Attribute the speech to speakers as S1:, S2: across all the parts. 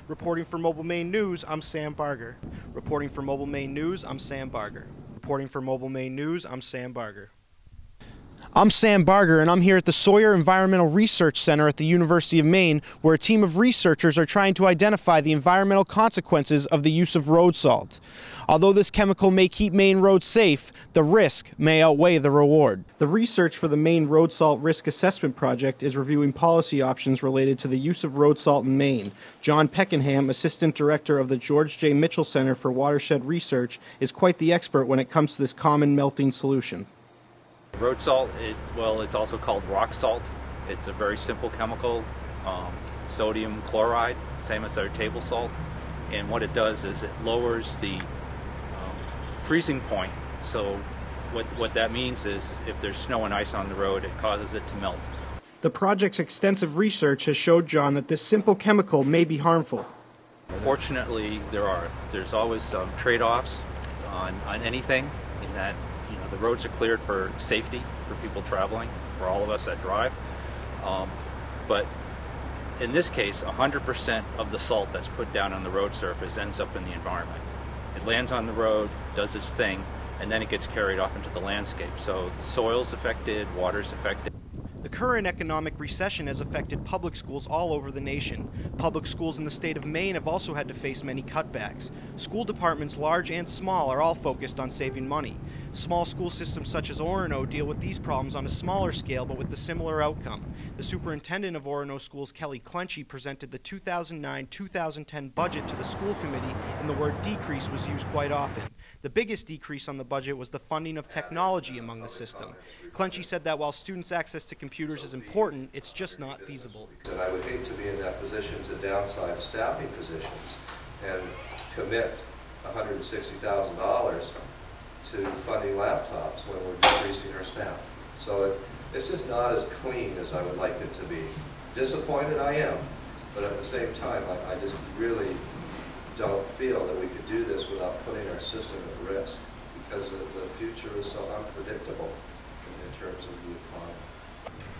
S1: Reporting for Mobile Maine News, I'm Sam Bargar. Reporting for Mobile Maine News, I'm Sam Bargar. Reporting for Mobile Maine News, I'm Sam Bargar. I'm Sam Bargar, and I'm here at the Sawyer Environmental Research Center at the University of Maine, where a team of researchers are trying to identify the environmental consequences of the use of road salt. Although this chemical may keep Maine roads safe, the risk may outweigh the reward. The research for the Maine Road Salt Risk Assessment Project is reviewing policy options related to the use of road salt in Maine. John Peckinham, Assistant Director of the George J. Mitchell Center for Watershed Research, is quite the expert when it comes to this common melting solution.
S2: Road salt, it's also called rock salt. It's a very simple chemical, sodium chloride, same as our table salt. And what it does is it lowers the freezing point. So what that means is if there's snow and ice on the road, it causes it to melt.
S1: The project's extensive research has showed John that this simple chemical may be harmful.
S2: Fortunately, there's always trade-offs on anything, in that the roads are cleared for safety for people traveling, for all of us that drive. But in this case, 100% of the salt that's put down on the road surface ends up in the environment. It lands on the road, does its thing, and then it gets carried off into the landscape. So the soil's affected, water's affected.
S1: The current economic recession has affected public schools all over the nation. Public schools in the state of Maine have also had to face many cutbacks. School departments, large and small, are all focused on saving money. Small school systems such as Orono deal with these problems on a smaller scale, but with a similar outcome. The superintendent of Orono Schools, Kelly Clenchy, presented the 2009-2010 budget to the school committee, and the word decrease was used quite often. The biggest decrease on the budget was the funding of technology among the system. Clenchy said that while students' access to computers is important, it's just not feasible.
S3: And I would hate to be in that position to downsize staffing positions and commit $160,000 to funding laptops when we're decreasing our staff. So it's just not as clean as I would like it to be. Disappointed I am, but at the same time I just really don't feel that we could do this without putting our system at risk, because the future is so unpredictable in terms of the economy.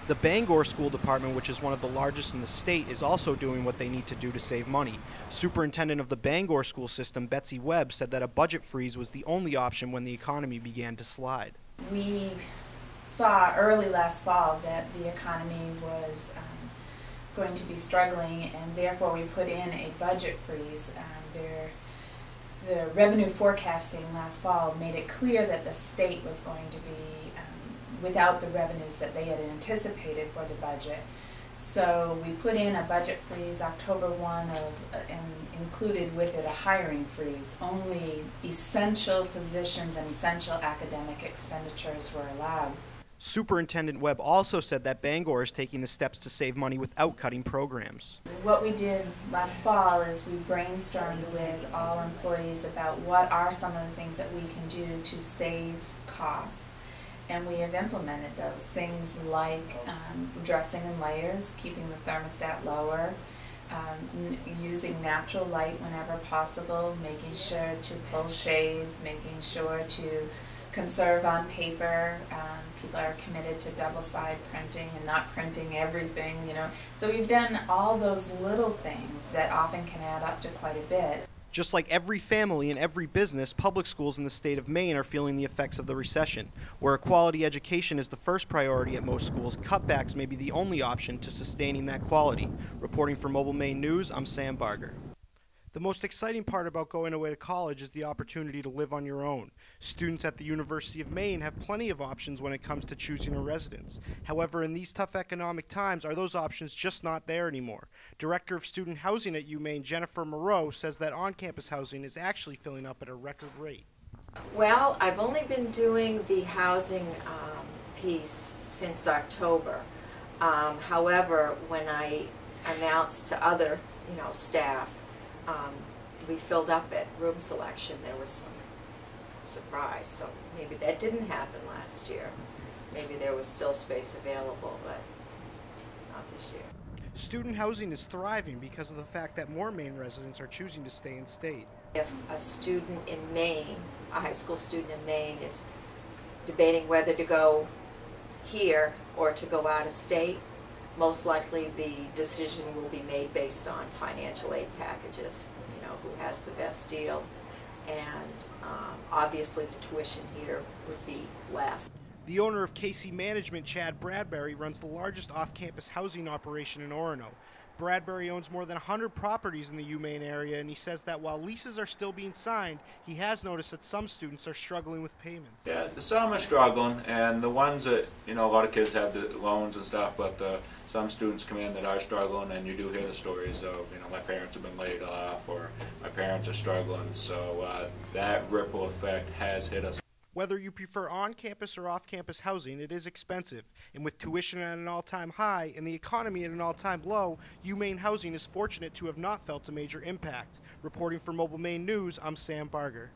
S1: The Bargar School Department, which is one of the largest in the state, is also doing what they need to do to save money. Superintendent of the Bargar school system, Betsy Webb, said that a budget freeze was the only option when the economy began to slide.
S4: We saw early last fall that the economy was going to be struggling, and therefore we put in a budget freeze. The revenue forecasting last fall made it clear that the state was going to be without the revenues that they had anticipated for the budget. So we put in a budget freeze October 1 and included with it a hiring freeze. Only essential positions and essential academic expenditures were allowed.
S1: Superintendent Webb also said that Bargar is taking the steps to save money without cutting programs.
S4: What we did last fall is we brainstormed with all employees about what are some of the things that we can do to save costs. And we have implemented those things like dressing in layers, keeping the thermostat lower, using natural light whenever possible, making sure to pull shades, making sure to conserve on paper. People are committed to double-side printing and not printing everything, So we've done all those little things that often can add up to quite a bit.
S1: Just like every family and every business, public schools in the state of Maine are feeling the effects of the recession. Where a quality education is the first priority at most schools, cutbacks may be the only option to sustaining that quality. Reporting for Mobile Maine News, I'm Sam Bargar. The most exciting part about going away to college is the opportunity to live on your own. Students at the University of Maine have plenty of options when it comes to choosing a residence. However, in these tough economic times, are those options just not there anymore? Director of Student Housing at UMaine, Jennifer Moreau, says that on-campus housing is actually filling up at a record rate.
S5: Well, I've only been doing the housing piece since October. However, when I announced to other, staff, we filled up at room selection. There was some surprise, so maybe that didn't happen last year. Maybe there was still space available, but not this year.
S1: Student housing is thriving because of the fact that more Maine residents are choosing to stay in state.
S5: If a student in Maine, a high school student in Maine, is debating whether to go here or to go out of state, most likely the decision will be made based on financial aid packages, you know, who has the best deal. And obviously the tuition here would be less.
S1: The owner of KC Management, Chad Bradbury, runs the largest off-campus housing operation in Orono. Bradbury owns more than 100 properties in the UMaine area, and he says that while leases are still being signed, he has noticed that some students are struggling with payments.
S6: Yeah, some are struggling, and the ones that, you know, a lot of kids have the loans and stuff, but some students come in that are struggling, and you do hear the stories of, you know, my parents have been laid off, or my parents are struggling, so that ripple effect has hit us.
S1: Whether you prefer on-campus or off-campus housing, it is expensive. And with tuition at an all-time high and the economy at an all-time low, UMaine Housing is fortunate to have not felt a major impact. Reporting for Mobile Maine News, I'm Sam Bargar.